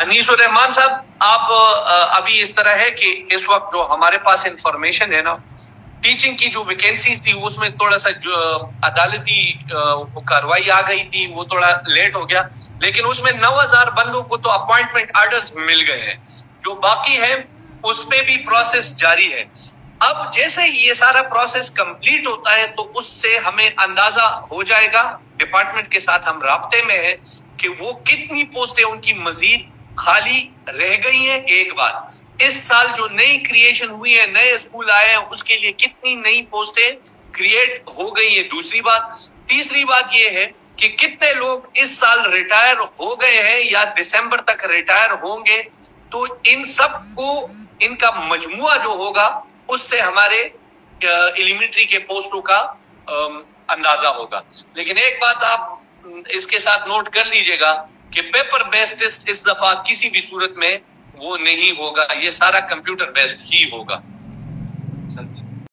انیس الرحمان صاحب، آپ ابھی اس طرح ہے کہ اس وقت جو ہمارے پاس انفارمیشن ہے نا، ٹیچنگ کی جو ویکینسیز تھی اس میں تھوڑا سا جو عدالتی کاروائی آ گئی تھی، وہ تھوڑا لیٹ ہو گیا، لیکن اس میں 9,000 بندوں کو تو اپوائنٹمنٹ آرڈرز مل گئے ہیں. جو باقی ہے اس میں بھی پروسیس جاری ہے. اب جیسے یہ سارا پروسیس کمپلیٹ ہوتا ہے تو اس سے ہمیں اندازہ ہو جائے گا، ڈپارٹمنٹ کے ساتھ ہم رابطے میں ہیں کہ وہ کتنی پوسٹیں ان کی مزید خالی رہ گئی ہیں. ایک بات، اس سال جو نئی کریشن ہوئی ہے، نئے اسکول آئے ہیں، اس کے لیے کتنی نئی پوسٹیں کریٹ ہو گئی ہیں. دوسری بات، تیسری بات یہ ہے کہ کتنے لوگ اس سال ریٹائر ہو گئے ہیں یا دسمبر تک ریٹائر ہوں گے. تو ان سب کو ان کا مجموعہ جو ہوگا اس سے ہمارے ایلیمنٹری کے پوسٹوں کا اندازہ ہوگا. لیکن ایک بات آپ اس کے ساتھ نوٹ کر لیجئے گا کہ پیپر بیس ٹیسٹ اس دفعہ کسی بھی صورت میں وہ نہیں ہوگا، یہ سارا کمپیوٹر بیسڈ ہی ہوگا.